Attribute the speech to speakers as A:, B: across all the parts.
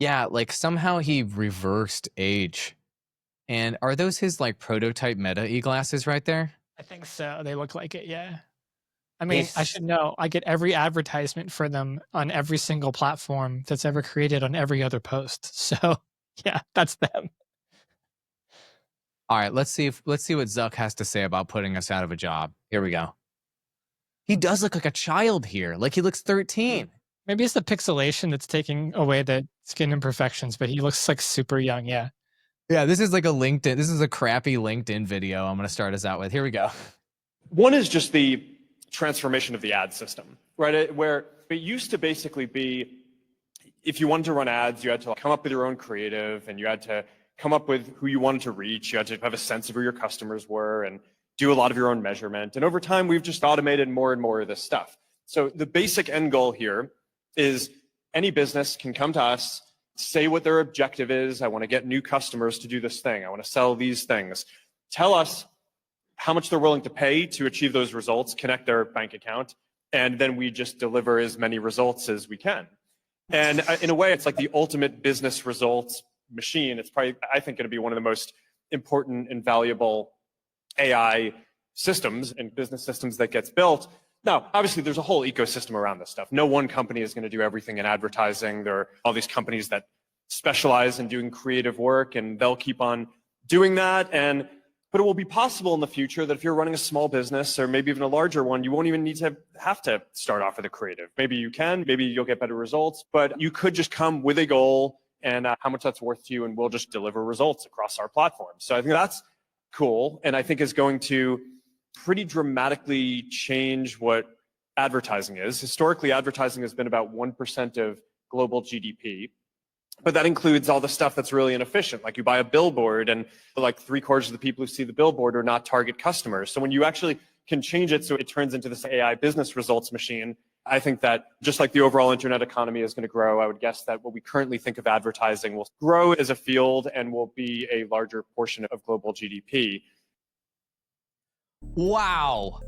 A: Yeah, like somehow he reversed age. And are those his like prototype Meta e-glasses right there?
B: I think so. They look like it, yeah. I mean, I
A: It's
B: should know. I get every advertisement for them on every single platform that's ever created on every other post. So, yeah, that's them.
A: all right. Let's see what Zuck has to say about putting us out of a job. Here we go. He does look like a child here, like he looks 13.
B: Maybe it's the pixelation that's taking away the skin imperfections, but he looks like super young. Yeah.
A: Yeah, this is like a LinkedIn. This is a crappy LinkedIn video. I'm going to start us out with. Here we go.
C: One is just the transformation of the ad system, right? Where it used to basically be, if you wanted to run ads, you had to come up with your own creative and you had to come up with who you wanted to reach. You had to have a sense of who your customers were and do a lot of your own measurement. And over time, we've just automated more and more of this stuff. So the basic end goal here is any business can come to us, say what their objective is. I want to get new customers to do this thing. I want to sell these things. Tell us how much they're willing to pay to achieve those results, connect their bank account, and then we just deliver as many results as we can. And in a way, it's like the ultimate business results machine. It's probably, I think, going to be one of the most important and valuable AI systems and business systems that gets built. Now, obviously, there's a whole ecosystem around this stuff. No one company is going to do everything in advertising. There are all these companies that specialize in doing creative work, and they'll keep on doing that. But it will be possible in the future that if you're running a small business or maybe even a larger one, you won't even need to have to start off with a creative. Maybe you can, maybe you'll get better results, but you could just come with a goal and how much that's worth to you, and we'll just deliver results across our platform. So I think that's cool, and I think is going to pretty dramatically change what advertising is. Historically, advertising has been about 1% of global GDP. But that includes all the stuff that's really inefficient. Like you buy a billboard and like 3/4 of the people who see the billboard are not target customers. So when you actually can change it so it turns into this AI business results machine, I think that just like the overall internet economy is going to grow, I would guess that what we currently think of advertising will grow as a field and will be a larger portion of global GDP.
A: Wow.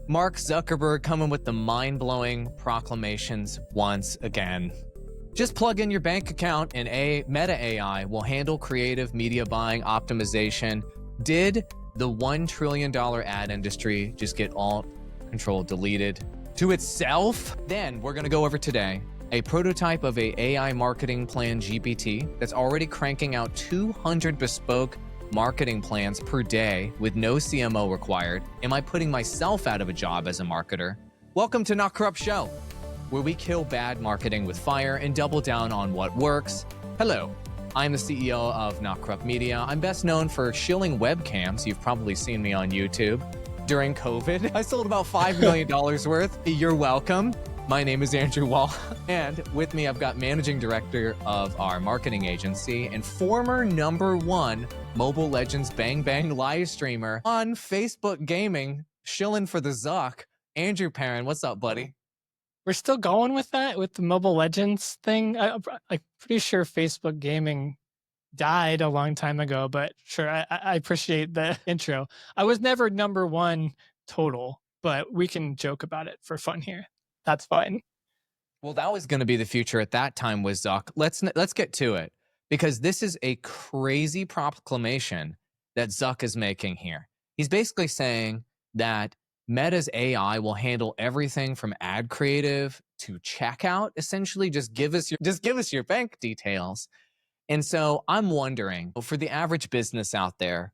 A: Mark Zuckerberg coming with the mind-blowing proclamations once again. Just plug in your bank account and Meta AI will handle creative media buying optimization. Did the $1 trillion ad industry just get all control deleted to itself? Then we're going to go over today a prototype of a AI Marketing Plan GPT that's already cranking out 200 bespoke marketing plans per day with no CMO required. Am I putting myself out of a job as a marketer? Welcome to Not Corrupt Show, where we kill bad marketing with fire and double down on what works. Hello, I'm the CEO of Not Corrupt Media. I'm best known for shilling webcams. You've probably seen me on YouTube. During COVID, I sold about $5 million worth. You're welcome. My name is Andrew Wall, and with me, I've got Managing Director of our marketing agency and former #1 Mobile Legends Bang Bang live streamer on Facebook Gaming, shilling for the Zuck, Andrew Perrin. What's up, buddy?
B: We're still going with that, with the Mobile Legends thing. I'm pretty sure Facebook Gaming died a long time ago, but sure, I appreciate the intro. I was never #1 total, but we can joke about it for fun here. That's fine.
A: Well, that was going to be the future at that time with Zuck. Let's get to it, because this is a crazy proclamation that Zuck is making here. He's basically saying that Meta's AI will handle everything from ad creative to checkout. Essentially, just give us your bank details. And so I'm wondering, for the average business out there,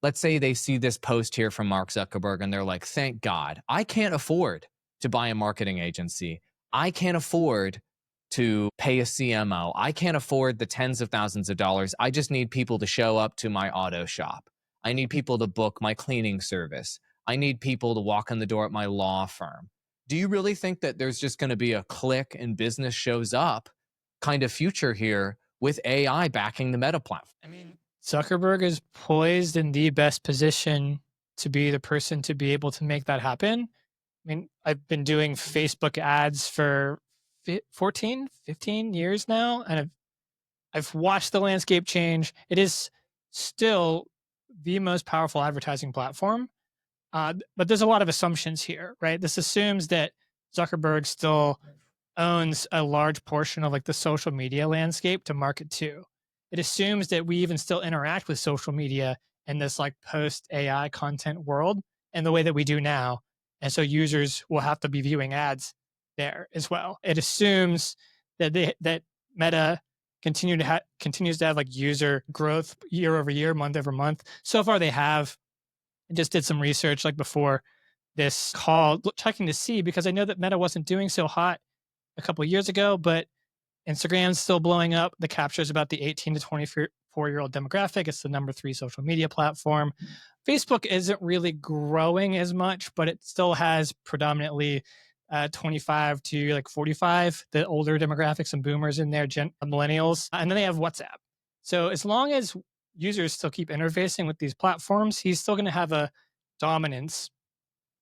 A: let's say they see this post here from Mark Zuckerberg and they're like, thank God, I can't afford to buy a marketing agency. I can't afford to pay a CMO. I can't afford the tens of thousands of dollars. I just need people to show up to my auto shop. I need people to book my cleaning service. I need people to walk in the door at my law firm. Do you really think that there's just going to be a click and business shows up kind of future here with AI backing the Meta platform?
B: I mean, Zuckerberg is poised in the best position to be the person to be able to make that happen. I mean, I've been doing Facebook ads for 14, 15 years now, and I've watched the landscape change. It is still the most powerful advertising platform. But there's a lot of assumptions here, right? This assumes that Zuckerberg's still owns a large portion of like the social media landscape to market to. It assumes that we even still interact with social media in this like post AI content world and the way that we do now. And so users will have to be viewing ads there as well. It assumes that that Meta continues to have like user growth year over year, month over month. So far they have. I just did some research like before this call, checking to see, because I know that Meta wasn't doing so hot a couple of years ago, but Instagram's still blowing up. The capture is about the 18 to 24-year-old demographic. It's the number 3 social media platform. Facebook isn't really growing as much, but it still has predominantly 25 to like 45, the older demographics and boomers in there, millennials. And then they have WhatsApp. So as long as users still keep interfacing with these platforms, he's still going to have a dominance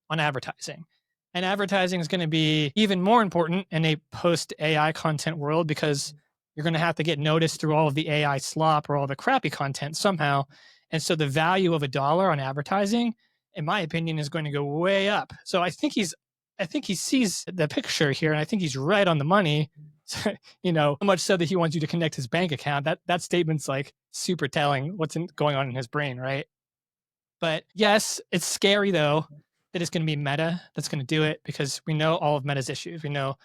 B: on advertising. And advertising is going to be even more important in a post-AI content world because you're going to have to get noticed through all of the AI slop or all the crappy content somehow. And so the value of $1 on advertising, in my opinion, is going to go way up. So I think he sees the picture here, and I think he's right on the money. You know, so much so that he wants you to connect his bank account. That statement's like super telling what's going on in his brain, right? But yes, it's scary though that it's going to be Meta that's going to do it, because we know all of Meta's issues. We know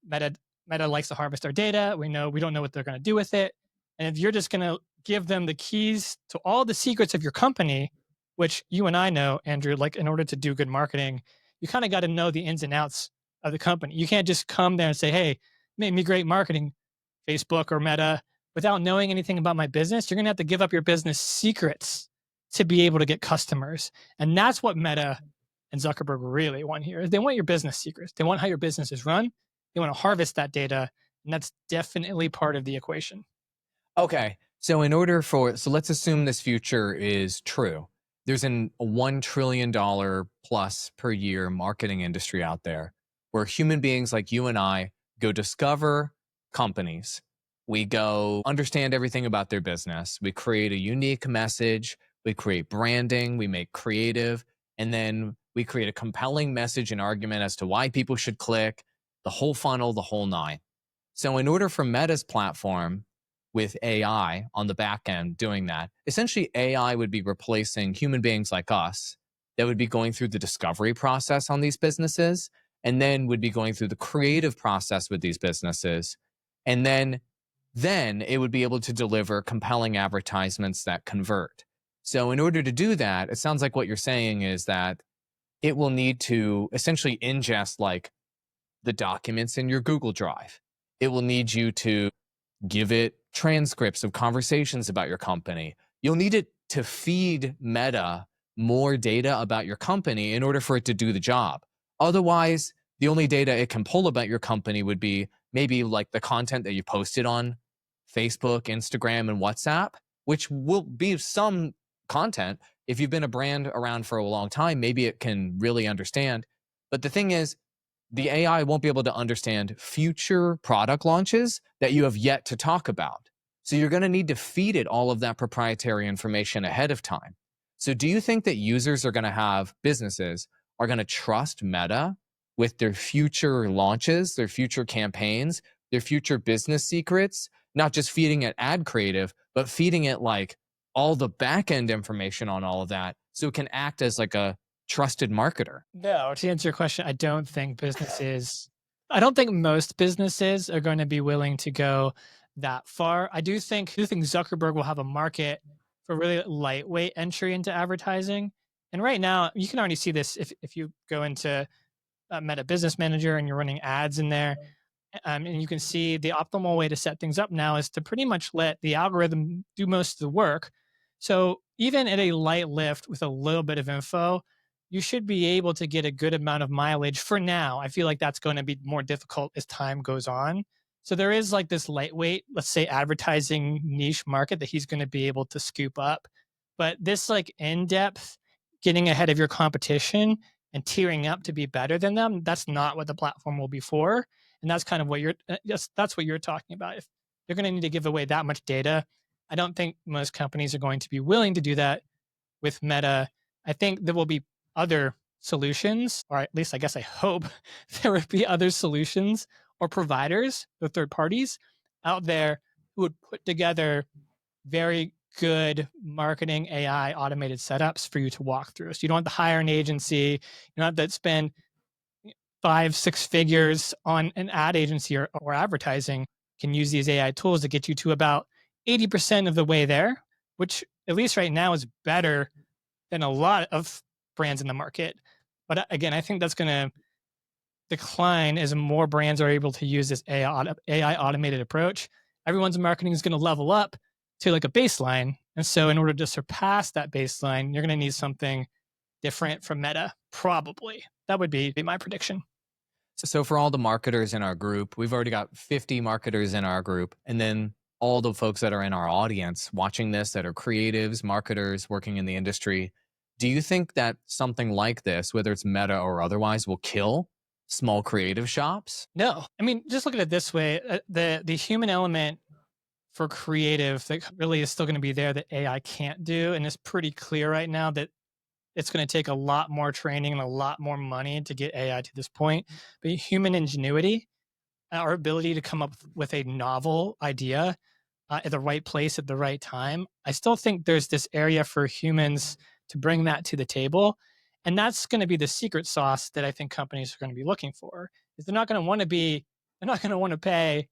B: Meta likes to harvest our data. We don't know what they're going to do with it. And if you're just going to give them the keys to all the secrets of your company, which you and I know, Andrew, like in order to do good marketing, you kind of got to know the ins and outs of the company. You can't just come there and say, hey, make me great marketing, Facebook or Meta, without knowing anything about my business. You're going to have to give up your business secrets to be able to get customers. And that's what Meta and Zuckerberg really want here. They want your business secrets. They want how your business is run. They want to harvest that data. And that's definitely part of the equation.
A: Okay. So let's assume this future is true. There's a $1 trillion plus per year marketing industry out there where human beings like you and I go discover companies. We go understand everything about their business. We create a unique message. We create branding. We make creative. And then we create a compelling message and argument as to why people should click, the whole funnel, the whole 9. So in order for Meta's platform with AI on the back end doing that, essentially AI would be replacing human beings like us that would be going through the discovery process on these businesses, and then would be going through the creative process with these businesses. And then it would be able to deliver compelling advertisements that convert. So in order to do that, it sounds like what you're saying is that it will need to essentially ingest like the documents in your Google Drive. It will need you to give it transcripts of conversations about your company. You'll need it to feed Meta more data about your company in order for it to do the job. Otherwise, the only data it can pull about your company would be maybe like the content that you posted on Facebook, Instagram, and WhatsApp, which will be some content. If you've been a brand around for a long time, maybe it can really understand. But the thing is, the AI won't be able to understand future product launches that you have yet to talk about. So you're going to need to feed it all of that proprietary information ahead of time. So do you think that businesses are going to trust Meta with their future launches, their future campaigns, their future business secrets, not just feeding it ad creative, but feeding it like all the back end information on all of that so it can act as like a trusted marketer?
B: No, to answer your question, I don't think most businesses are going to be willing to go that far. I do think Zuckerberg will have a market for really lightweight entry into advertising. And right now, you can already see this if you go into Meta Business Manager and you're running ads in there. And you can see the optimal way to set things up now is to pretty much let the algorithm do most of the work. So even at a light lift with a little bit of info, you should be able to get a good amount of mileage for now. I feel like that's going to be more difficult as time goes on. So there is like this lightweight, let's say, advertising niche market that he's going to be able to scoop up. But this like in-depth, getting ahead of your competition and tiering up to be better than them, that's not what the platform will be for. And that's kind of what that's what you're talking about. If they're going to need to give away that much data, I don't think most companies are going to be willing to do that with Meta. I think there will be other solutions, or at least I guess I hope there would be other solutions or providers or third parties out there who would put together very good marketing AI automated setups for you to walk through. So you don't have to hire an agency, you don't have to spend 5-6 figures on an ad agency or advertising. Can use these AI tools to get you to about 80% of the way there, which at least right now is better than a lot of brands in the market. But again, I think that's going to decline as more brands are able to use this AI automated approach. Everyone's marketing is going to level up to like a baseline. And so in order to surpass that baseline, you're going to need something different from Meta, probably. That would be my prediction.
A: So for all the marketers in our group, we've already got 50 marketers in our group. And then all the folks that are in our audience watching this that are creatives, marketers, working in the industry. Do you think that something like this, whether it's Meta or otherwise, will kill small creative shops?
B: No. I mean, just look at it this way. The human element for creative that really is still going to be there that AI can't do. And it's pretty clear right now that it's going to take a lot more training and a lot more money to get AI to this point. But human ingenuity, our ability to come up with a novel idea at the right place at the right time, I still think there's this area for humans to bring that to the table. And that's going to be the secret sauce that I think companies are going to be looking for. Is they're not going to want to pay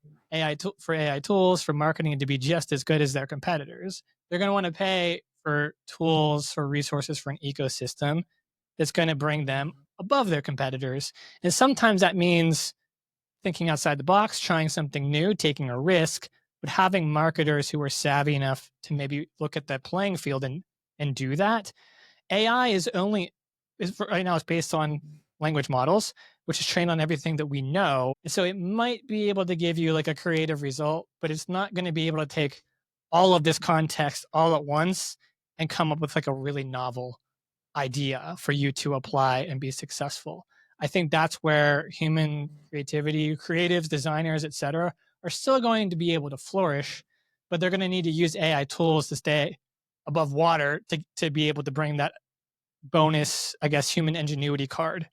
B: for AI tools for marketing to be just as good as their competitors. They're going to want to pay for tools, for resources, for an ecosystem that's going to bring them above their competitors. And sometimes that means thinking outside the box, trying something new, taking a risk, but having marketers who are savvy enough to maybe look at the playing field and do that. AI right now it's based on language models, which is trained on everything that we know. And so it might be able to give you like a creative result, but it's not going to be able to take all of this context all at once and come up with like a really novel idea for you to apply and be successful. I think that's where human creativity, creatives, designers, et cetera, are still going to be able to flourish, but they're going to need to use AI tools to stay above water to be able to bring that bonus, I guess, human ingenuity card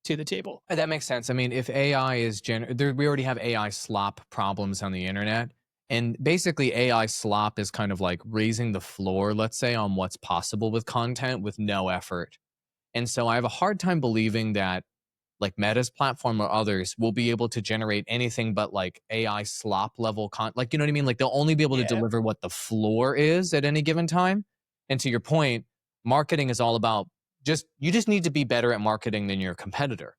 B: to the table.
A: That makes sense. I mean, if AI is we already have AI slop problems on the internet. And basically AI slop is kind of like raising the floor, let's say, on what's possible with content with no effort. And so I have a hard time believing that like Meta's platform or others will be able to generate anything but like AI slop level content. Like, you know what I mean? Like they'll only be able to deliver what the floor is at any given time. And to your point, marketing is all about you just need to be better at marketing than your competitor.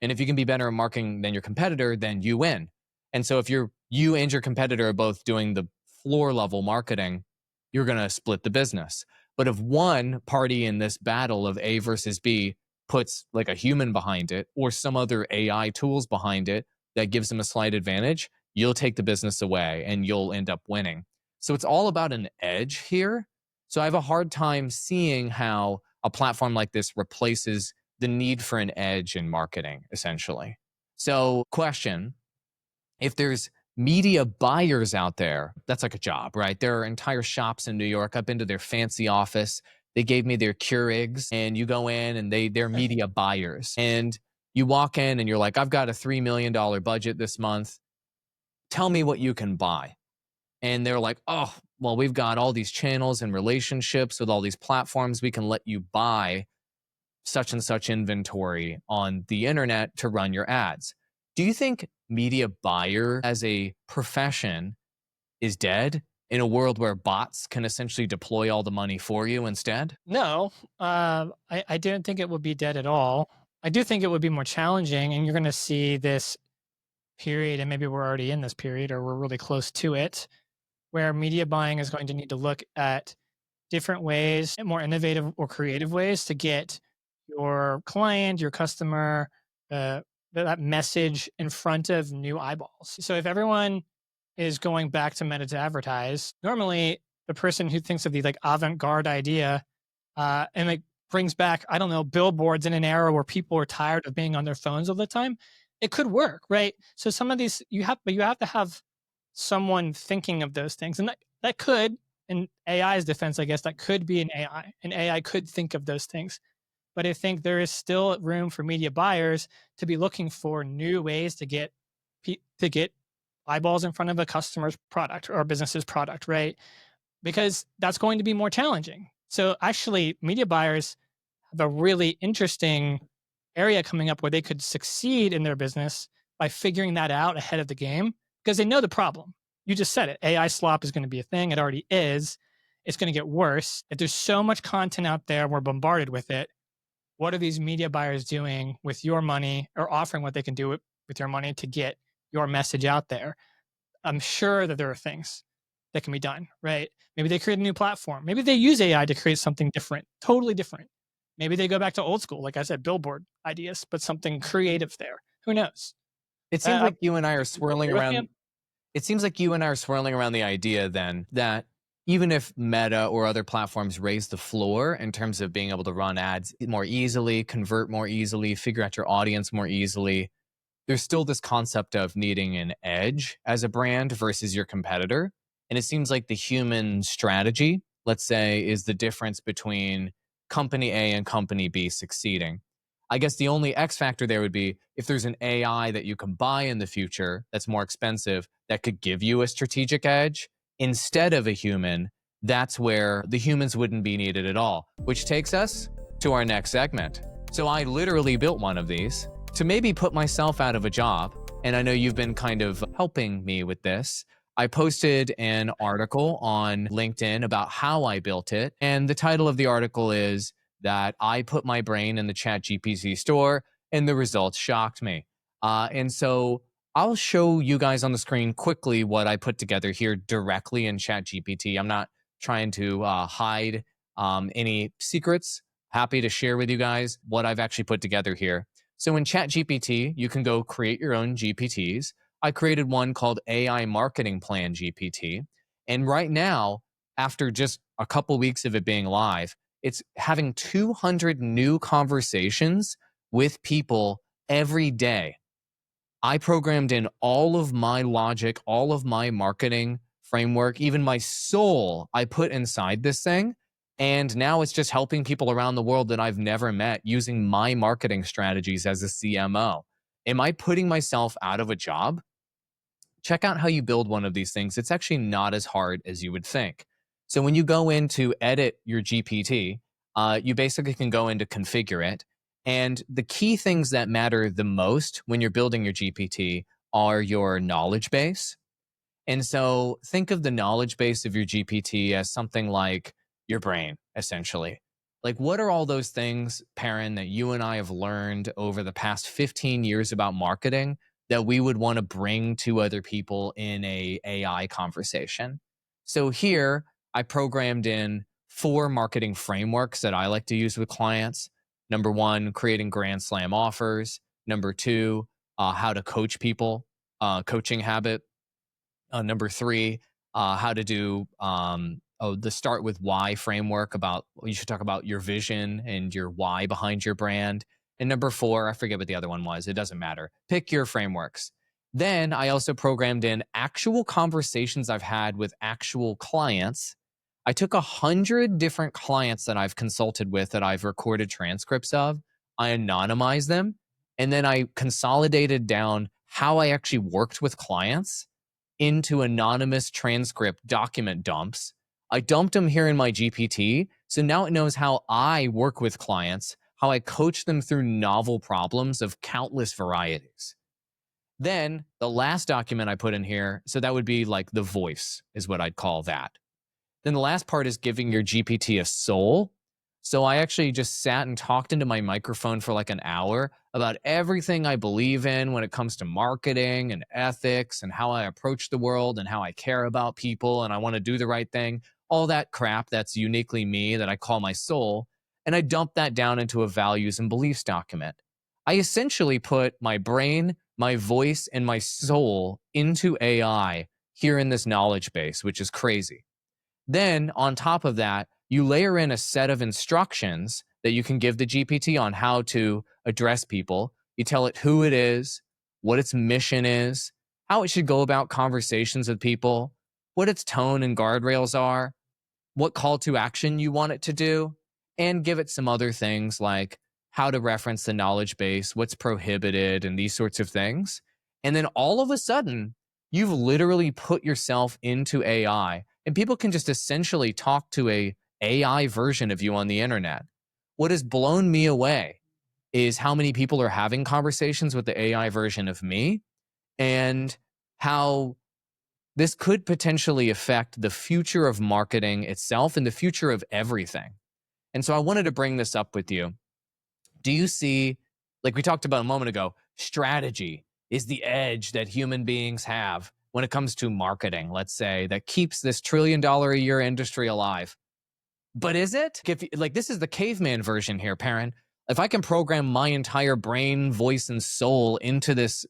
A: And if you can be better at marketing than your competitor, then you win. And so if you and your competitor are both doing the floor level marketing, you're going to split the business. But if one party in this battle of A versus B puts like a human behind it or some other AI tools behind it that gives them a slight advantage, you'll take the business away and you'll end up winning. So it's all about an edge here. So I have a hard time seeing how a platform like this replaces the need for an edge in marketing, essentially. So question, if there's media buyers out there, that's like a job, right? There are entire shops in New York. I've been to their fancy office. They gave me their Keurigs, and you go in and they're media buyers. And you walk in and you're like, I've got a $3 million budget this month. Tell me what you can buy. And they're like, oh, well, we've got all these channels and relationships with all these platforms. We can let you buy such and such inventory on the internet to run your ads. Do you think media buyer as a profession is dead in a world where bots can essentially deploy all the money for you instead?
B: No, I didn't think it would be dead at all. I do think it would be more challenging, and you're going to see this period, and maybe we're already in this period or we're really close to it, where media buying is going to need to look at different ways, more innovative or creative ways to get your client, your customer, that message in front of new eyeballs. So if everyone is going back to Meta to advertise, normally the person who thinks of the like avant-garde idea and like brings back, I don't know, billboards in an era where people are tired of being on their phones all the time, it could work, right? So some of these you have to have someone thinking of those things, and that could, in AI's defense, I guess, that could be an AI. An AI could think of those things. But I think there is still room for media buyers to be looking for new ways to get to get eyeballs in front of a customer's product or a business's product, right? Because that's going to be more challenging. So actually, media buyers have a really interesting area coming up where they could succeed in their business by figuring that out ahead of the game because they know the problem. You just said it. AI slop is going to be a thing. It already is. It's going to get worse. If there's so much content out there, we're bombarded with it. What are these media buyers doing with your money or offering what they can do with your money to get your message out there? I'm sure that there are things that can be done, right? Maybe they create a new platform. Maybe they use AI to create something different, totally different. Maybe they go back to old school, like I said, billboard ideas, but something creative there. Who knows?
A: It seems like you and I are swirling
B: agree with
A: around.
B: him?
A: It seems like you and I are swirling around the idea then that even if Meta or other platforms raise the floor in terms of being able to run ads more easily, convert more easily, figure out your audience more easily, there's still this concept of needing an edge as a brand versus your competitor. And it seems like the human strategy, let's say, is the difference between company A and company B succeeding. I guess the only X factor there would be if there's an AI that you can buy in the future that's more expensive that could give you a strategic edge instead of a human, that's where the humans wouldn't be needed at all, which takes us to our next segment. So I literally built one of these to maybe put myself out of a job. And I know you've been kind of helping me with this. I posted an article on LinkedIn about how I built it. And the title of the article is that I put my brain in the ChatGPT store and the results shocked me. And so I'll show you guys on the screen quickly what I put together here directly in ChatGPT. I'm not trying to hide any secrets. Happy to share with you guys what I've actually put together here. So in ChatGPT, you can go create your own GPTs. I created one called AI Marketing Plan GPT. And right now, after just a couple weeks of it being live, it's having 200 new conversations with people every day. I programmed in all of my logic, all of my marketing framework, even my soul I put inside this thing. And now it's just helping people around the world that I've never met using my marketing strategies as a CMO. Am I putting myself out of a job? Check out how you build one of these things. It's actually not as hard as you would think. So when you go in to edit your GPT, you basically can go in to configure it. And the key things that matter the most when you're building your GPT are your knowledge base. And so think of the knowledge base of your GPT as something like your brain, essentially. Like, what are all those things, Perrin, that you and I have learned over the past 15 years about marketing that we would want to bring to other people in a AI conversation? So here, I programmed in 4 marketing frameworks that I like to use with clients. Number 1, creating grand slam offers. Number 2, how to coach people, coaching habit. Number 3, how to do the start with why framework about you should talk about your vision and your why behind your brand. And number 4, I forget what the other one was. It doesn't matter. Pick your frameworks. Then I also programmed in actual conversations I've had with actual clients. I took 100 different clients that I've consulted with that I've recorded transcripts of. I anonymized them. And then I consolidated down how I actually worked with clients into anonymous transcript document dumps. I dumped them here in my GPT. So now it knows how I work with clients, how I coach them through novel problems of countless varieties. Then the last document I put in here, so that would be like the voice is what I'd call that. Then the last part is giving your GPT a soul. So I actually just sat and talked into my microphone for like an hour about everything I believe in when it comes to marketing and ethics and how I approach the world and how I care about people and I want to do the right thing. All that crap that's uniquely me that I call my soul. And I dumped that down into a values and beliefs document. I essentially put my brain, my voice, and my soul into AI here in this knowledge base, which is crazy. Then on top of that, you layer in a set of instructions that you can give the GPT on how to address people. You tell it who it is, what its mission is, how it should go about conversations with people, what its tone and guardrails are, what call to action you want it to do, and give it some other things like how to reference the knowledge base, what's prohibited, and these sorts of things. And then all of a sudden, you've literally put yourself into AI, and people can just essentially talk to a AI version of you on the internet. What has blown me away is how many people are having conversations with the AI version of me, and how this could potentially affect the future of marketing itself and the future of everything. And so I wanted to bring this up with you. Do you see, like we talked about a moment ago, strategy is the edge that human beings have when it comes to marketing, let's say, that keeps this $1 trillion a year industry alive. But is it? Like, this is the caveman version here, Perrin. If I can program my entire brain, voice, and soul into this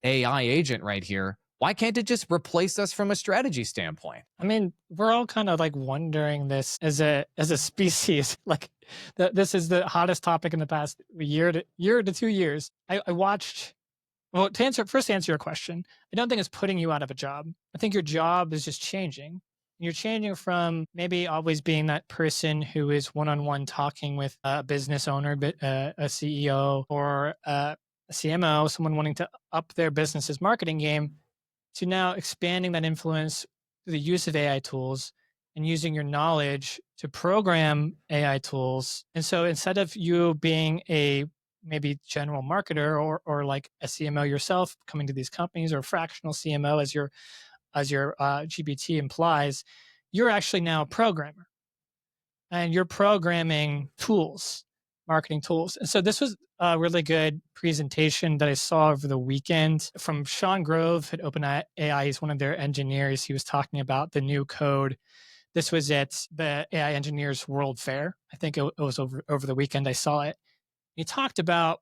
A: AI agent right here, why can't it just replace us from a strategy standpoint?
B: I mean, we're all kind of like wondering this as a species. Like, this is the hottest topic in the past year to 2 years. I watched. Well, to answer your question, I don't think it's putting you out of a job. I think your job is just changing. You're changing from maybe always being that person who is one-on-one talking with a business owner, a CEO, or a CMO, someone wanting to up their business's marketing game, to now expanding that influence through the use of AI tools and using your knowledge to program AI tools. And so instead of you being a maybe general marketer or like a CMO yourself coming to these companies, or a fractional CMO as your GPT implies, you're actually now a programmer, and you're programming tools, marketing tools. And so this was a really good presentation that I saw over the weekend from Sean Grove at OpenAI. He's one of their engineers. He was talking about the new code. This was at the AI Engineers World Fair. I think it was over the weekend I saw it. He talked about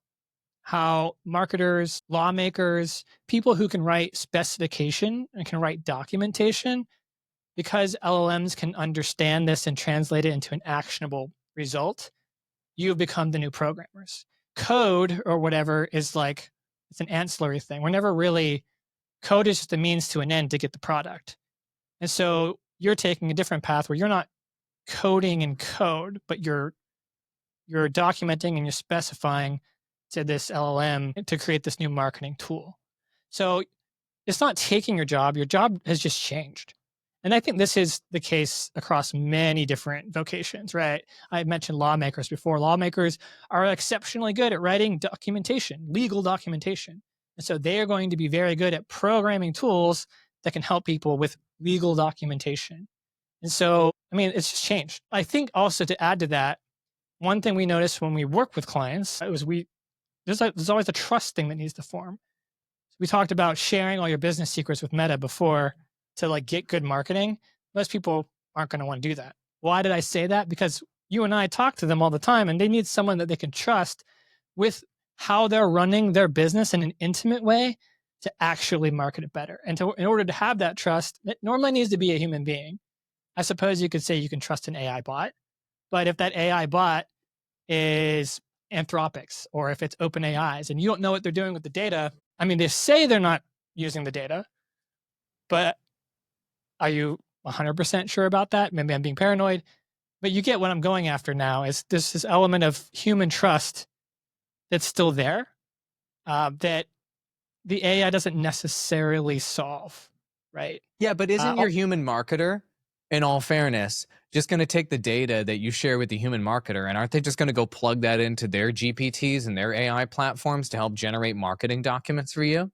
B: how marketers, lawmakers, people who can write specification and can write documentation, because LLMs can understand this and translate it into an actionable result, you've become the new programmers. Code or whatever is like, it's an ancillary thing. We're never really, code is just a means to an end to get the product. And so you're taking a different path where you're not coding in code, but you're documenting and you're specifying to this LLM to create this new marketing tool. So it's not taking your job has just changed. And I think this is the case across many different vocations, right? I mentioned lawmakers before. Lawmakers are exceptionally good at writing documentation, legal documentation. And so they are going to be very good at programming tools that can help people with legal documentation. And so, I mean, it's just changed. I think also, to add to that, one thing we noticed when we work with clients was there's always a trust thing that needs to form. We talked about sharing all your business secrets with Meta before to like get good marketing. Most people aren't going to want to do that. Why did I say that? Because you and I talk to them all the time, and they need someone that they can trust with how they're running their business in an intimate way to actually market it better. And in order to have that trust, it normally needs to be a human being. I suppose you could say you can trust an AI bot, but if that AI bot is Anthropic's, or if it's OpenAI's, and you don't know what they're doing with the data, I mean, they say they're not using the data, but are you 100% sure about that? Maybe I'm being paranoid, but you get what I'm going after now is this element of human trust that's still there, that the AI doesn't necessarily solve, right?
A: Yeah, but isn't your human marketer, in all fairness, just going to take the data that you share with the human marketer, and aren't they just going to go plug that into their GPTs and their AI platforms to help generate marketing documents for you?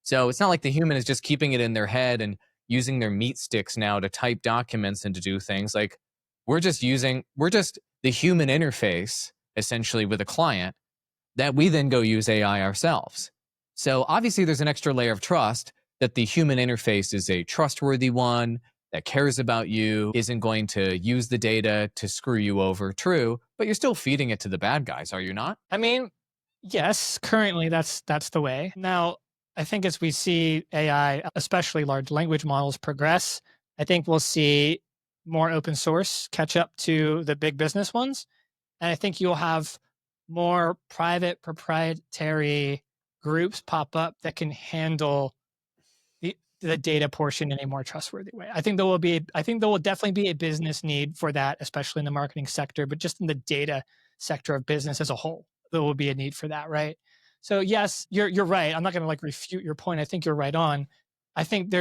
A: So it's not like the human is just keeping it in their head and using their meat sticks now to type documents and to do things. Like, we're just the human interface, essentially, with a client that we then go use AI ourselves. So obviously there's an extra layer of trust that the human interface is a trustworthy one, that cares about you, isn't going to use the data to screw you over. True, but you're still feeding it to the bad guys, are you not?
B: I mean, yes, currently that's the way. Now, I think as we see AI, especially large language models, progress, I think we'll see more open source catch up to the big business ones. And I think you'll have more private proprietary groups pop up that can handle the data portion in a more trustworthy way. I think there will definitely be a business need for that, especially in the marketing sector, but just in the data sector of business as a whole, there will be a need for that, right? So yes, you're right. I'm not going to like refute your point. I think you're right on. I think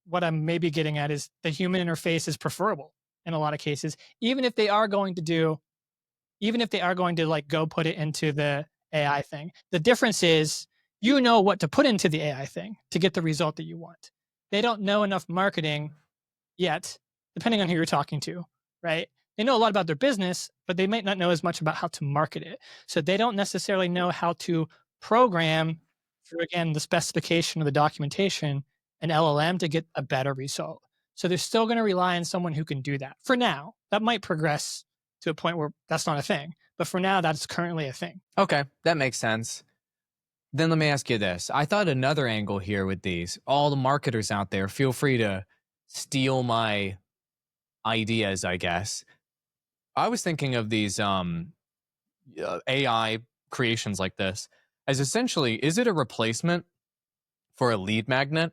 B: what I'm maybe getting at is the human interface is preferable in a lot of cases, even if they are going to like go put it into the AI thing. The difference is you know what to put into the AI thing to get the result that you want. They don't know enough marketing yet, depending on who you're talking to, right? They know a lot about their business, but they might not know as much about how to market it. So they don't necessarily know how to program through, again, the specification of the documentation, an LLM to get a better result. So they're still going to rely on someone who can do that for now. That might progress to a point where that's not a thing. But for now, that's currently a thing.
A: Okay, that makes sense. Then let me ask you this. I thought another angle here with these, all the marketers out there, feel free to steal my ideas, I guess. I was thinking of these AI creations like this as essentially, is it a replacement for a lead magnet?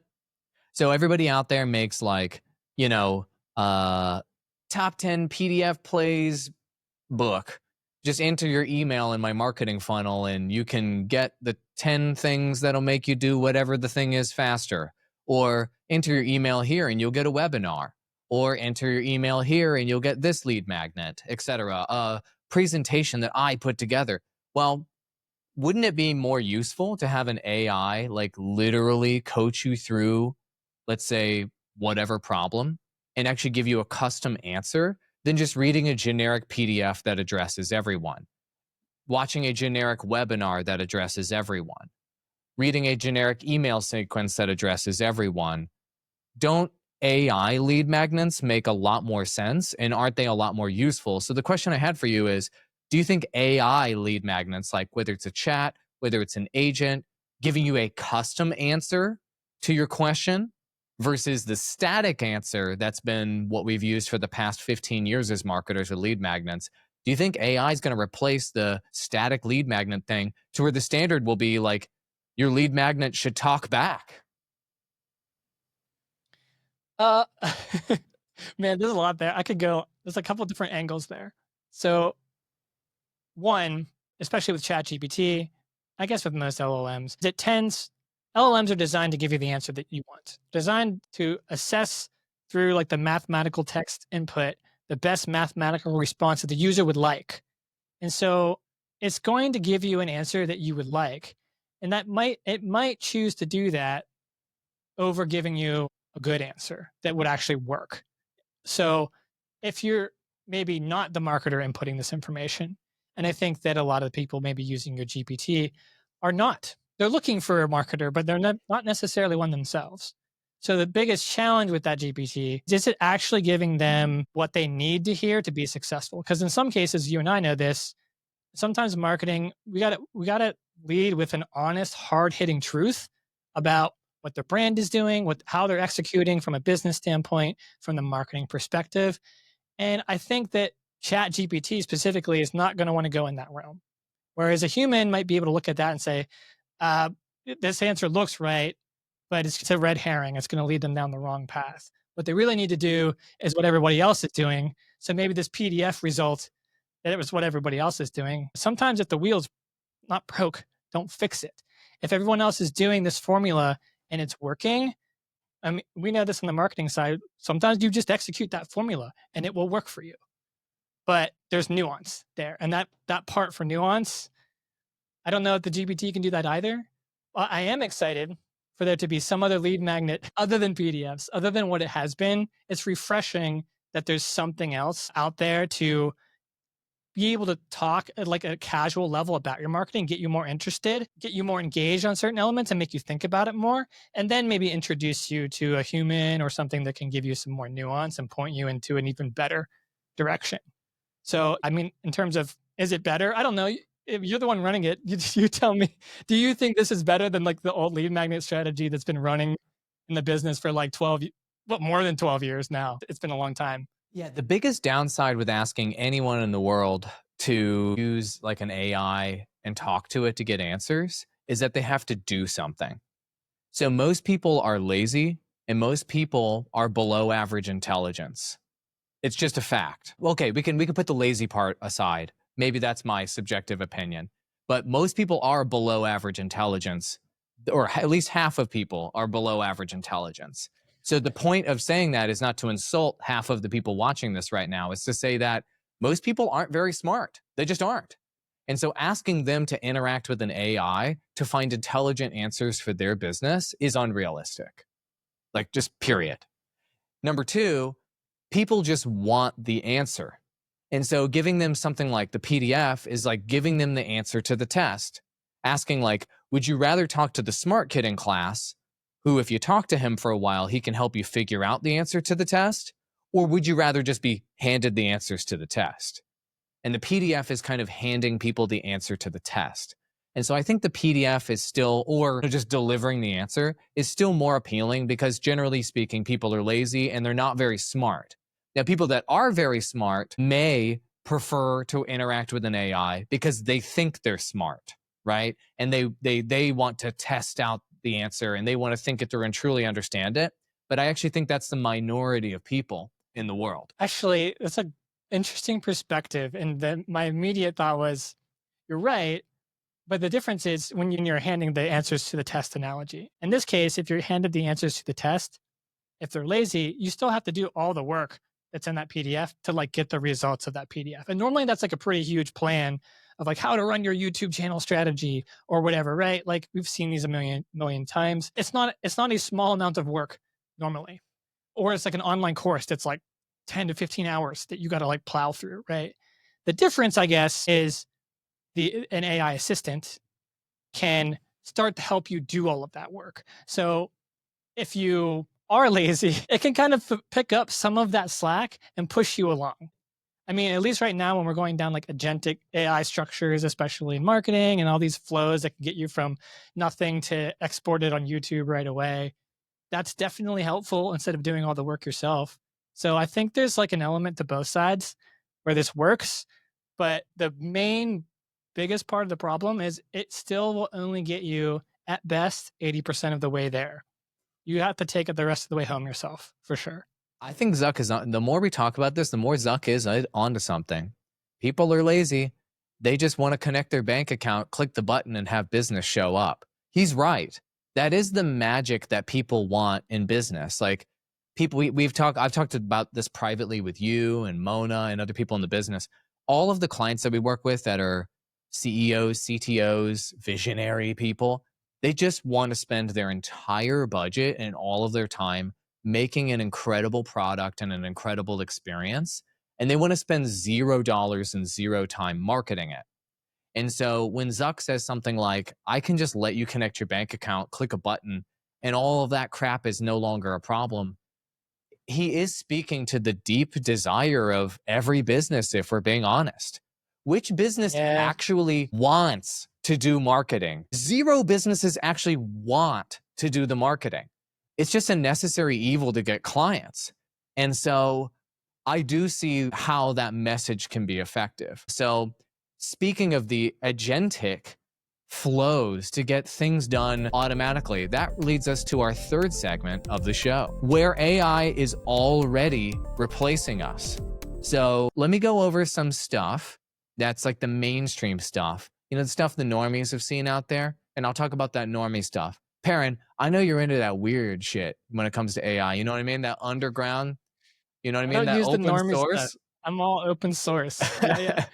A: So everybody out there makes like, top 10 PDF plays book. Just enter your email in my marketing funnel and you can get the 10 things that'll make you do whatever the thing is faster. Or enter your email here and you'll get a webinar. Or enter your email here and you'll get this lead magnet, etc. A presentation that I put together. Well, wouldn't it be more useful to have an AI like literally coach you through, let's say, whatever problem and actually give you a custom answer than just reading a generic PDF that addresses everyone, watching a generic webinar that addresses everyone, reading a generic email sequence that addresses everyone? Don't AI lead magnets make a lot more sense, and aren't they a lot more useful? So the question I had for you is, do you think AI lead magnets, like whether it's a chat, whether it's an agent, giving you a custom answer to your question versus the static answer that's been what we've used for the past 15 years as marketers with lead magnets, do you think AI is going to replace the static lead magnet thing to where the standard will be like your lead magnet should talk back?
B: Uh, man, there's a lot there. There's a couple of different angles there. So one, especially with ChatGPT, I guess with most LLMs, LLMs are designed to give you the answer that you want, designed to assess through like the mathematical text input, the best mathematical response that the user would like. And so it's going to give you an answer that you would like. And it might choose to do that over giving you a good answer that would actually work. So if you're maybe not the marketer inputting this information, and I think that a lot of the people maybe using your GPT are not. They're looking for a marketer, but they're not necessarily one themselves. So the biggest challenge with that GPT is it actually giving them what they need to hear to be successful? Because in some cases, you and I know this, sometimes marketing, we gotta lead with an honest, hard-hitting truth about what their brand is doing, how they're executing from a business standpoint, from the marketing perspective. And I think that ChatGPT specifically is not going to want to go in that realm. Whereas a human might be able to look at that and say, this answer looks right, but it's a red herring. It's going to lead them down the wrong path. What they really need to do is what everybody else is doing. So maybe this PDF result, that it was what everybody else is doing. Sometimes if the wheel's not broke, don't fix it. If everyone else is doing this formula and it's working, I mean, we know this on the marketing side. Sometimes you just execute that formula and it will work for you. But there's nuance there. And that part for nuance, I don't know if the GPT can do that either. I am excited for there to be some other lead magnet other than PDFs, other than what it has been. It's refreshing that there's something else out there to be able to talk at like a casual level about your marketing, get you more interested, get you more engaged on certain elements and make you think about it more, and then maybe introduce you to a human or something that can give you some more nuance and point you into an even better direction. So, I mean, in terms of, is it better? I don't know. If you're the one running it, you tell me, do you think this is better than like the old lead magnet strategy that's been running in the business for like more than 12 years now? It's been a long time.
A: Yeah, the biggest downside with asking anyone in the world to use like an AI and talk to it to get answers is that they have to do something. So most people are lazy and most people are below average intelligence. It's just a fact. Okay, we can put the lazy part aside. Maybe that's my subjective opinion. but most people are below average intelligence, or at least half of people are below average intelligence. So the point of saying that is not to insult half of the people watching this right now. It's to say that most people aren't very smart. They just aren't. And so asking them to interact with an AI to find intelligent answers for their business is unrealistic. Like, just period. Number two, people just want the answer. And so giving them something like the PDF is like giving them the answer to the test. Asking like, would you rather talk to the smart kid in class, who if you talk to him for a while, he can help you figure out the answer to the test? Or would you rather just be handed the answers to the test? And the PDF is kind of handing people the answer to the test. And so I think the PDF is still, or just delivering the answer, is still more appealing because generally speaking, people are lazy and they're not very smart. Now, people that are very smart may prefer to interact with an AI because they think they're smart, right? And they want to test out the answer and they want to think it through and truly understand it. But I actually think that's the minority of people in the world.
B: Actually, that's an interesting perspective. And then my immediate thought was, you're right. But the difference is when you're handing the answers to the test analogy. In this case, if you're handed the answers to the test, if they're lazy, you still have to do all the work that's in that PDF to like get the results of that PDF. And normally that's like a pretty huge plan of like how to run your YouTube channel strategy or whatever, right? Like we've seen these a million times. It's not a small amount of work normally. Or it's like an online course that's like 10 to 15 hours that you got to like plow through, right? The difference, I guess, is an AI assistant can start to help you do all of that work. So if you are lazy, it can kind of pick up some of that slack and push you along. I mean, at least right now when we're going down like agentic AI structures, especially in marketing and all these flows that can get you from nothing to export it on YouTube right away, that's definitely helpful instead of doing all the work yourself. So I think there's like an element to both sides where this works, but the biggest part of the problem is it still will only get you at best 80% of the way there. You have to take it the rest of the way home yourself, for sure.
A: I think Zuck is on. The more we talk about this, the more Zuck is onto something. People are lazy. They just want to connect their bank account, click the button, and have business show up. He's right. That is the magic that people want in business. Like people, I've talked about this privately with you and Mona and other people in the business. All of the clients that we work with that are CEOs, CTOs, visionary people, they just want to spend their entire budget and all of their time making an incredible product and an incredible experience. And they want to spend $0 and zero time marketing it. And so when Zuck says something like, I can just let you connect your bank account, click a button, and all of that crap is no longer a problem, he is speaking to the deep desire of every business, if we're being honest. Which business actually wants to do marketing? Zero businesses actually want to do the marketing. It's just a necessary evil to get clients. And so I do see how that message can be effective. So speaking of the agentic flows to get things done automatically, that leads us to our third segment of the show, where AI is already replacing us. So let me go over some stuff that's like the mainstream stuff, the stuff the normies have seen out there. And I'll talk about that normie stuff. Perrin, I know you're into that weird shit when it comes to AI. You know what I mean? That underground, you know what I mean?
B: I don't
A: That
B: use the
A: open
B: normie
A: source.
B: stuff. I'm all open source. Yeah.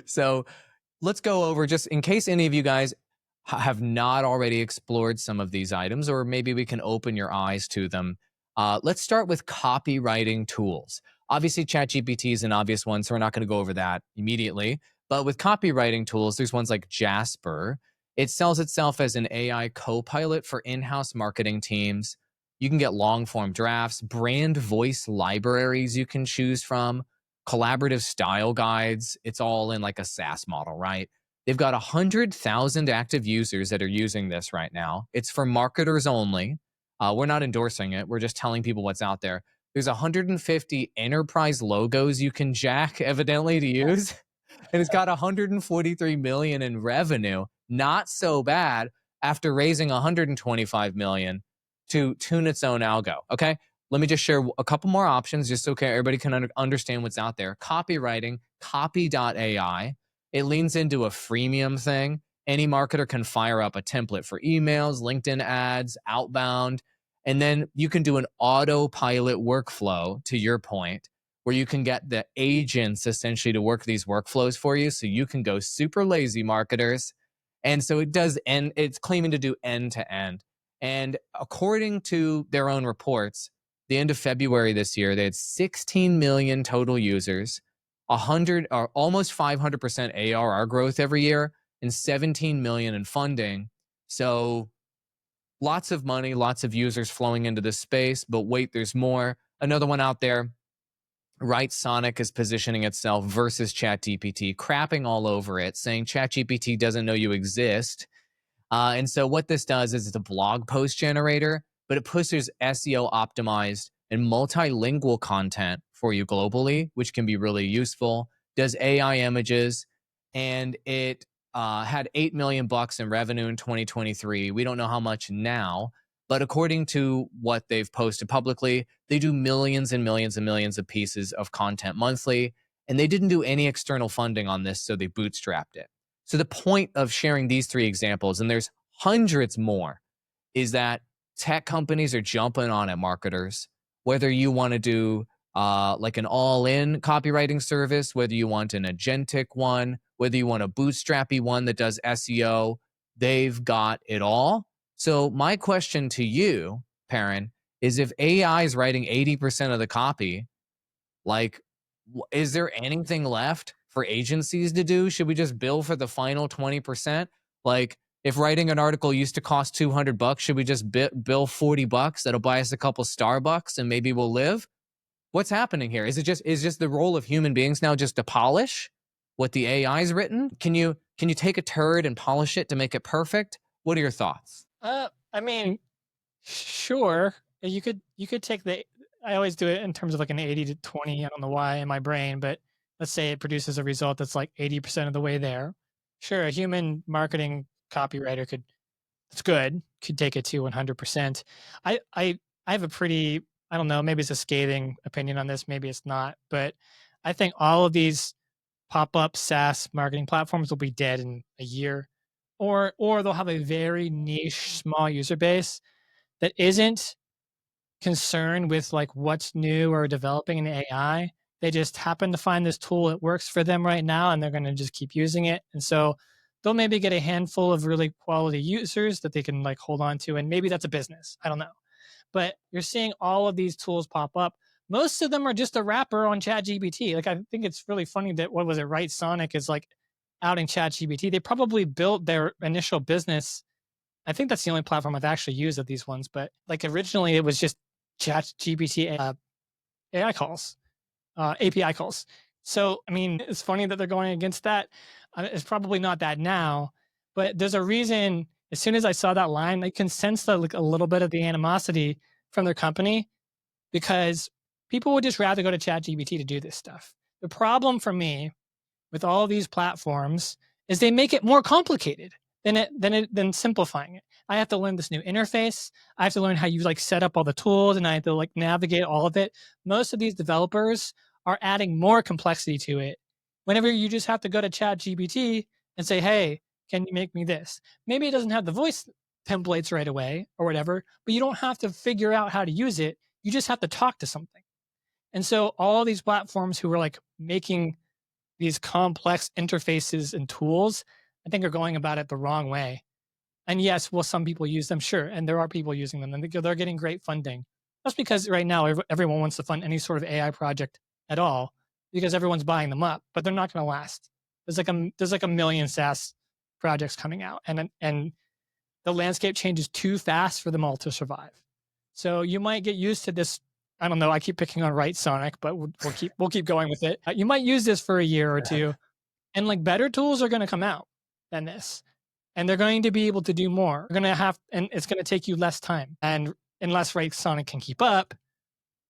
A: So let's go over, just in case any of you guys have not already explored some of these items, or maybe we can open your eyes to them. Let's start with copywriting tools. Obviously, ChatGPT is an obvious one, so we're not going to go over that immediately. But with copywriting tools, there's ones like Jasper. It sells itself as an AI co-pilot for in-house marketing teams. You can get long-form drafts, brand voice libraries you can choose from, collaborative style guides. It's all in like a SaaS model, right? They've got 100,000 active users that are using this right now. It's for marketers only. We're not endorsing it. We're just telling people what's out there. There's 150 enterprise logos you can jack, evidently, to use. And it's got 143 million in revenue. Not so bad after raising 125 million to tune its own algo. Okay. Let me just share a couple more options just so everybody can understand what's out there. Copywriting, copy.ai. It leans into a freemium thing. Any marketer can fire up a template for emails, LinkedIn ads, outbound, and then you can do an autopilot workflow, to your point, where you can get the agents essentially to work these workflows for you. So you can go super lazy, marketers. And so it does, and it's claiming to do end to end. And according to their own reports, the end of February this year, they had 16 million total users, 100 or almost 500% ARR growth every year, and 17 million in funding. So lots of money, lots of users flowing into this space. But wait, there's more. Another one out there, Right Sonic is positioning itself versus ChatGPT, crapping all over it, saying ChatGPT doesn't know you exist. And so what this does is it's a blog post generator, but it pushes SEO optimized and multilingual content for you globally, which can be really useful. Does AI images, and it had $8 million in revenue in 2023. We don't know how much now, but according to what they've posted publicly, they do millions and millions and millions of pieces of content monthly, and they didn't do any external funding on this, so they bootstrapped it. So the point of sharing these three examples, and there's hundreds more, is that tech companies are jumping on it, marketers. Whether you want to do like an all-in copywriting service, whether you want an agentic one, whether you want a bootstrappy one that does SEO, they've got it all. So my question to you, Perrin, is if AI is writing 80% of the copy, like, is there anything left for agencies to do? Should we just bill for the final 20%? Like, if writing an article used to cost $200, should we just bill $40? That'll buy us a couple Starbucks and maybe we'll live. What's happening here? Is just the role of human beings now just to polish what the AI's written? Can you take a turd and polish it to make it perfect? What are your thoughts?
B: I mean, sure. You could take I always do it in terms of like an 80 to 20. I don't know why in my brain, but let's say it produces a result that's like 80% of the way there. Sure, a human marketing copywriter could take it to 100%. I have a pretty, I don't know, maybe it's a scathing opinion on this, maybe it's not, but I think all of these pop-up SaaS marketing platforms will be dead in a year, or they'll have a very niche small user base that isn't concerned with like what's new or developing in AI. They just happen to find this tool that works for them right now, and they're going to just keep using it. And so they'll maybe get a handful of really quality users that they can like hold on to, and maybe that's a business. I don't know. But you're seeing all of these tools pop up. Most of them are just a wrapper on ChatGPT. Like, I think it's really funny that, what was it, Right Sonic is like outing ChatGPT. They probably built their initial business. I think that's the only platform I've actually used of these ones. But like originally it was just ChatGPT AI calls, API calls. So, I mean, it's funny that they're going against that. It's probably not that now, but there's a reason. As soon as I saw that line, I can sense that, like, a little bit of the animosity from their company, because people would just rather go to ChatGPT to do this stuff. The problem for me with all of these platforms is they make it more complicated than simplifying it. I have to learn this new interface. I have to learn how you like set up all the tools, and I have to like navigate all of it. Most of these developers are adding more complexity to it. Whenever you just have to go to ChatGPT and say, hey, can you make me this? Maybe it doesn't have the voice templates right away or whatever, but you don't have to figure out how to use it. You just have to talk to something. And so all these platforms who are like making these complex interfaces and tools, I think are going about it the wrong way. And yes, will some people use them? Sure. And there are people using them, and they're getting great funding. That's because right now everyone wants to fund any sort of AI project at all, because everyone's buying them up, but they're not going to last. There's like a million SaaS projects coming out, and the landscape changes too fast for them all to survive. So you might get used to this. I don't know. I keep picking on Right Sonic, but we'll keep going with it. You might use this for a year or two, and like better tools are going to come out than this, and they're going to be able to do more. They're going to and it's going to take you less time. And unless Right Sonic can keep up,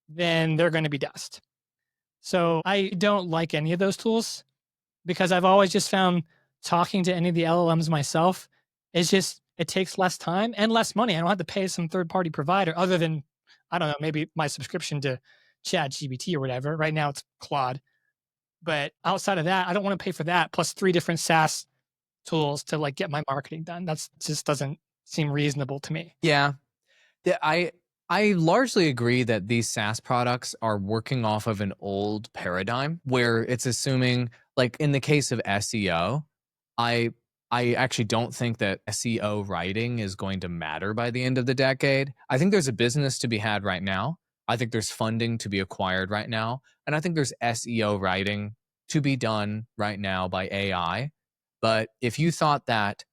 B: then they're going to be dust. So I don't like any of those tools, because I've always just found talking to any of the LLMs myself is just, it takes less time and less money. I don't have to pay some third-party provider other than, I don't know, maybe my subscription to ChatGPT or whatever. Right now it's Claude. But outside of that, I don't want to pay for that plus 3 different SaaS tools to like get my marketing done. That's just doesn't seem reasonable to me.
A: Yeah. I largely agree that these SaaS products are working off of an old paradigm where it's assuming, like in the case of SEO, I I actually don't think that SEO writing is going to matter by the end of the decade. I think there's a business to be had right now. I think there's funding to be acquired right now, and I think there's SEO writing to be done right now by AI. But if you thought that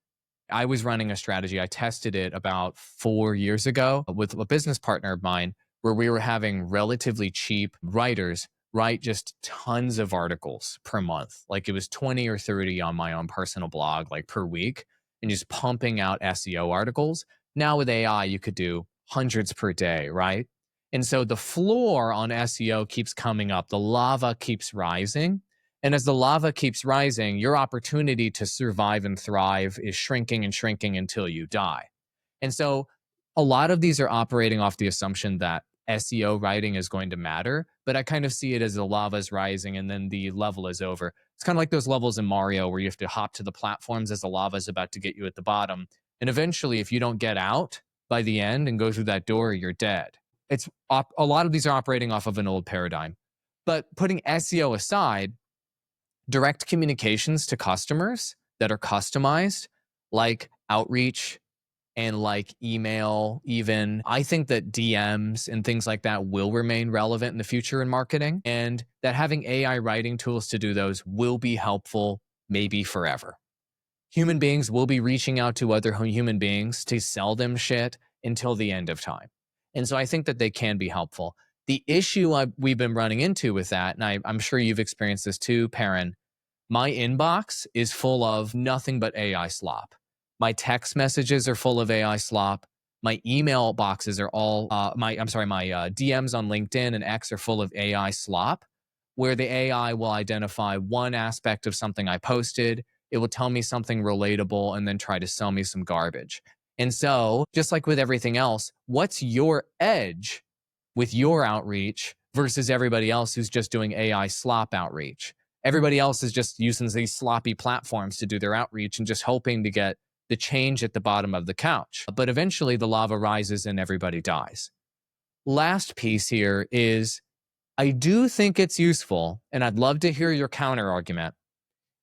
A: I was running a strategy. I tested it about 4 years ago with a business partner of mine where we were having relatively cheap writers write just tons of articles per month. Like it was 20 or 30 on my own personal blog, like per week, and just pumping out SEO articles. Now with AI, you could do hundreds per day, right? And so the floor on SEO keeps coming up, the lava keeps rising. And as the lava keeps rising, your opportunity to survive and thrive is shrinking and shrinking until you die. And so a lot of these are operating off the assumption that SEO writing is going to matter, but I kind of see it as the lava is rising and then the level is over. It's kind of like those levels in Mario where you have to hop to the platforms as the lava is about to get you at the bottom. And eventually, if you don't get out by the end and go through that door, you're dead. A lot of these are operating off of an old paradigm. But putting SEO aside, direct communications to customers that are customized, like outreach and like email, even. I think that DMs and things like that will remain relevant in the future in marketing, and that having AI writing tools to do those will be helpful, maybe forever. Human beings will be reaching out to other human beings to sell them shit until the end of time. And so I think that they can be helpful. The issue we've been running into with that, and I'm sure you've experienced this too, Perrin, my inbox is full of nothing but AI slop. My text messages are full of AI slop. My email boxes are all my DMs on LinkedIn and X are full of AI slop, where the AI will identify one aspect of something I posted. It will tell me something relatable and then try to sell me some garbage. And so, just like with everything else, what's your edge with your outreach versus everybody else who's just doing AI slop outreach? Everybody else is just using these sloppy platforms to do their outreach and just hoping to get the change at the bottom of the couch. But eventually the lava rises and everybody dies. Last piece here is I do think it's useful, and I'd love to hear your counter argument.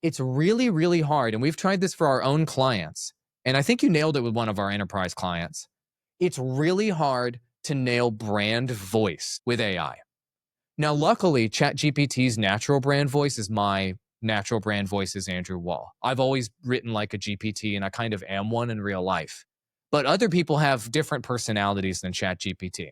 A: It's really, really hard, and we've tried this for our own clients, and I think you nailed it with one of our enterprise clients. It's really hard to nail brand voice with AI. Now, luckily, ChatGPT's natural brand voice is my natural brand voice is Andrew Wall. I've always written like a GPT, and I kind of am one in real life. But other people have different personalities than ChatGPT.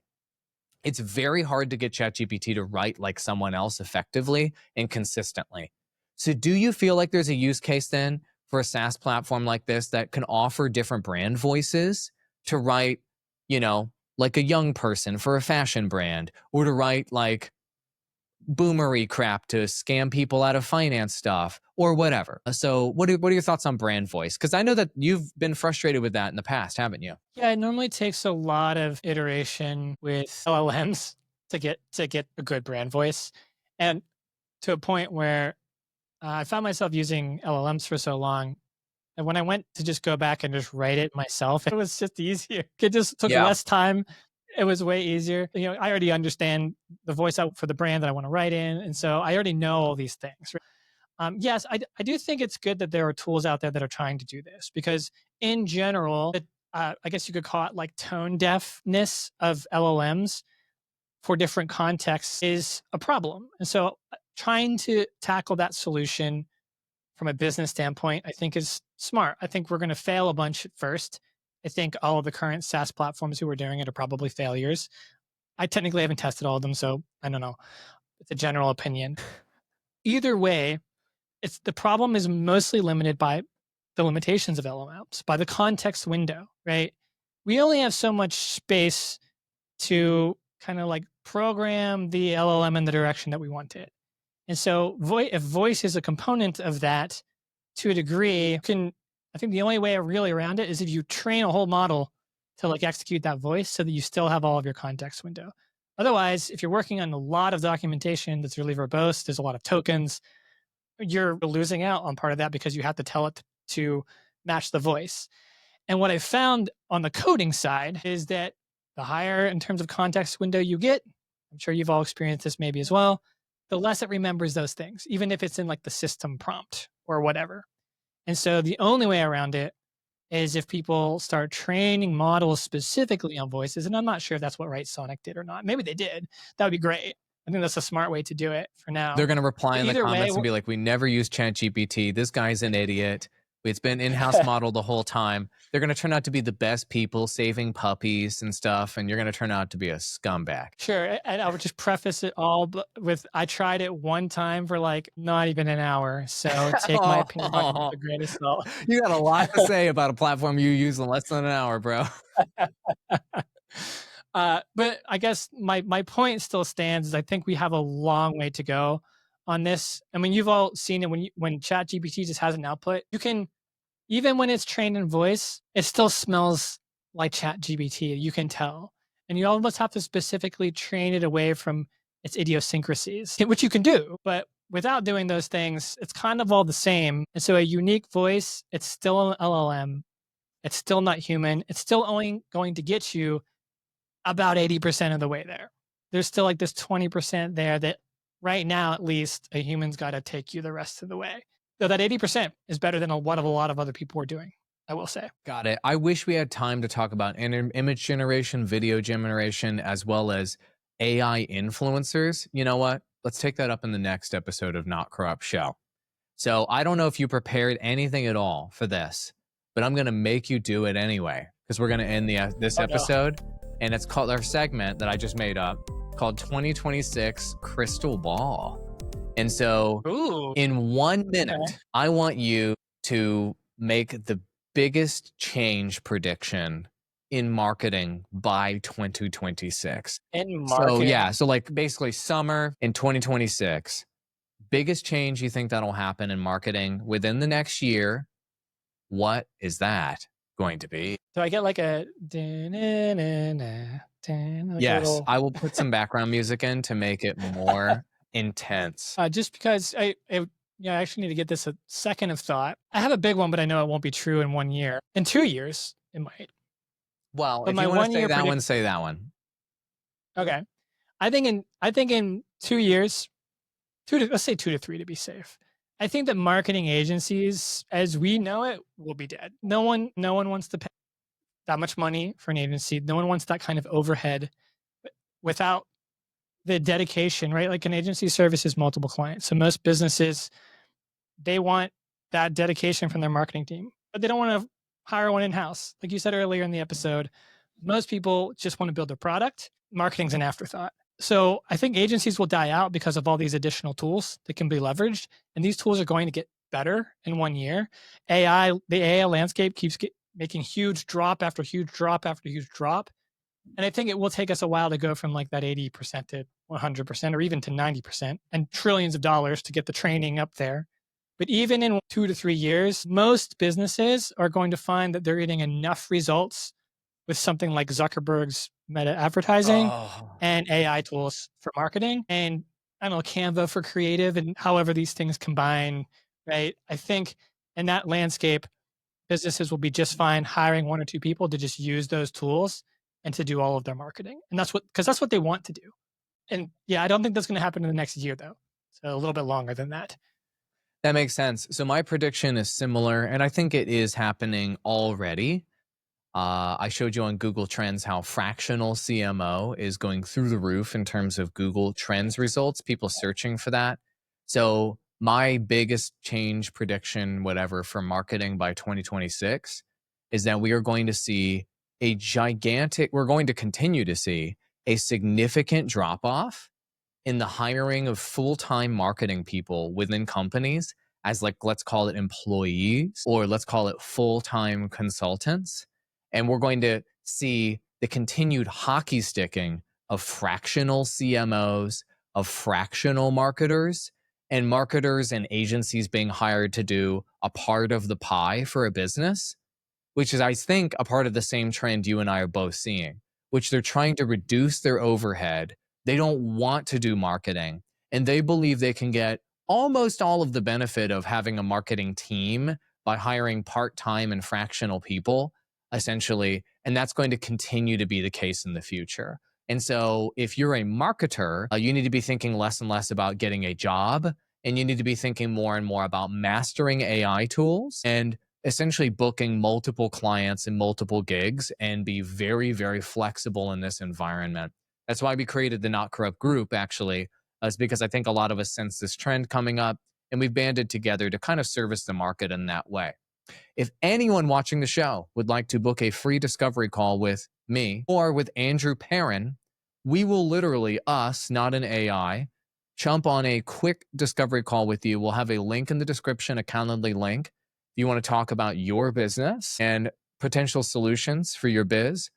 A: It's very hard to get ChatGPT to write like someone else effectively and consistently. So do you feel like there's a use case then for a SaaS platform like this that can offer different brand voices to write, like a young person for a fashion brand, or to write like boomery crap to scam people out of finance stuff or whatever? So what are your thoughts on brand voice? Because I know that you've been frustrated with that in the past, haven't you?
B: Yeah, it normally takes a lot of iteration with LLMs to get a good brand voice, and to a point where I found myself using LLMs for so long. And when I went to just go back and just write it myself, it was just easier. It just took less time. It was way easier. I already understand the voice out for the brand that I want to write in. And so I already know all these things. Yes, I do think it's good that there are tools out there that are trying to do this, because in general, I guess you could call it like tone deafness of LLMs for different contexts is a problem. And so trying to tackle that solution from a business standpoint, I think is smart. I think we're going to fail a bunch at first. I think all of the current SaaS platforms who are doing it are probably failures. I technically haven't tested all of them, so I don't know. It's a general opinion. Either way, the problem is mostly limited by the limitations of LLMs, by the context window, right? We only have so much space to kind of like program the LLM in the direction that we want it. And so if voice is a component of that to a degree, I think the only way really around it is if you train a whole model to like execute that voice so that you still have all of your context window. Otherwise, if you're working on a lot of documentation that's really verbose, there's a lot of tokens, you're losing out on part of that because you have to tell it to match the voice. And what I found on the coding side is that the higher in terms of context window you get, I'm sure you've all experienced this maybe as well, the less it remembers those things, even if it's in like the system prompt or whatever. And so the only way around it is if people start training models specifically on voices. And I'm not sure if that's what Right Sonic did or not. Maybe they did. That would be great. I think that's a smart way to do it for now.
A: They're going to reply in the
B: Either way,
A: comments and be like, we never used ChatGPT. This guy's an idiot. It's been in-house model the whole time. They're going to turn out to be the best people saving puppies and stuff. And you're going to turn out to be a scumbag.
B: Sure. And I would just preface it all with, I tried it one time for like not even an hour. So take my opinion with the greatest salt.
A: You got a lot to say about a platform you use in less than an hour, bro.
B: But I guess my point still stands is I think we have a long way to go on this. I mean, you've all seen it when ChatGPT just has an output, you can, even when it's trained in voice, it still smells like ChatGPT. You can tell. And you almost have to specifically train it away from its idiosyncrasies, which you can do. But without doing those things, it's kind of all the same. And so a unique voice, it's still an LLM. It's still not human. It's still only going to get you about 80% of the way there. There's still like this 20% there that right now, at least, a human's got to take you the rest of the way. So that 80% is better than what a lot of other people are doing, I will say.
A: Got it. I wish we had time to talk about image generation, video generation, as well as AI influencers. You know what? Let's take that up in the next episode of Not Corrupt Show. So I don't know if you prepared anything at all for this, but I'm going to make you do it anyway, because we're going to end this episode. And it's called our segment that I just made up called 2026 Crystal Ball. And so in 1 minute, I want you to make the biggest change prediction in marketing by 2026.
B: In marketing?
A: So like basically summer in 2026, biggest change you think that'll happen in marketing within the next year. What is that going to be?
B: So I get like a...
A: Yes, I will put some background music in to make it more intense.
B: Just because I actually need to get this a second of thought. I have a big one, but I know it won't be true in 1 year. In 2 years, it might.
A: Well,
B: but
A: if you want to say that one, say that one.
B: Okay. I think in 2 years, let's say 2 to 3 to be safe. I think that marketing agencies, as we know it, will be dead. No one wants to pay that much money for an agency. No one wants that kind of overhead without the dedication, right? Like an agency services multiple clients. So most businesses, they want that dedication from their marketing team, but they don't want to hire one in-house. Like you said earlier in the episode, most people just want to build their product. Marketing's an afterthought. So I think agencies will die out because of all these additional tools that can be leveraged. And these tools are going to get better in 1 year. The AI landscape keeps making huge drop after huge drop after huge drop. And I think it will take us a while to go from like that 80% to 100% or even to 90% and trillions of dollars to get the training up there. But even in 2 to 3 years, most businesses are going to find that they're getting enough results with something like Zuckerberg's meta advertising and AI tools for marketing and I don't know, Canva for creative and however these things combine, right? I think in that landscape, businesses will be just fine hiring 1 or 2 people to just use those tools and to do all of their marketing. And that's what they want to do. And yeah, I don't think that's going to happen in the next year though. So a little bit longer than that.
A: That makes sense. So my prediction is similar, and I think it is happening already. I showed you on Google Trends how Fractional CMO is going through the roof in terms of Google Trends results, people searching for that. So my biggest change prediction, whatever, for marketing by 2026 is that we are going to see we're going to continue to see a significant drop-off in the hiring of full-time marketing people within companies as like, let's call it employees, or let's call it full-time consultants. And we're going to see the continued hockey sticking of fractional CMOs, of fractional marketers, and marketers and agencies being hired to do a part of the pie for a business, which is, I think, a part of the same trend you and I are both seeing, which they're trying to reduce their overhead. They don't want to do marketing, and they believe they can get almost all of the benefit of having a marketing team by hiring part-time and fractional people, essentially, and that's going to continue to be the case in the future. And so if you're a marketer, you need to be thinking less and less about getting a job, and you need to be thinking more and more about mastering AI tools and essentially booking multiple clients and multiple gigs and be very, very flexible in this environment. That's why we created the Not Corrupt group, actually, is because I think a lot of us sense this trend coming up, and we've banded together to kind of service the market in that way. If anyone watching the show would like to book a free discovery call with me or with Andrew Perrin, we will literally, us, not an AI, jump on a quick discovery call with you. We'll have a link in the description, a Calendly link. If you want to talk about your business and potential solutions for your biz,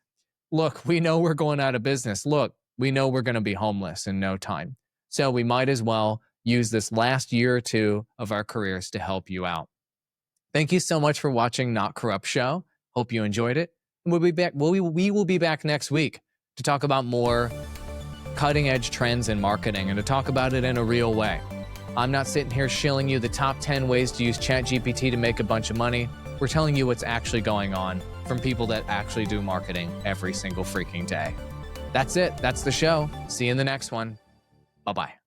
A: look, we know we're going out of business. Look, we know we're going to be homeless in no time. So we might as well use this last year or two of our careers to help you out. Thank you so much for watching Not Corrupt Show. Hope you enjoyed it. And we'll be back. We will be back next week to talk about more cutting edge trends in marketing and to talk about it in a real way. I'm not sitting here shilling you the top 10 ways to use ChatGPT to make a bunch of money. We're telling you what's actually going on from people that actually do marketing every single freaking day. That's it. That's the show. See you in the next one. Bye-bye.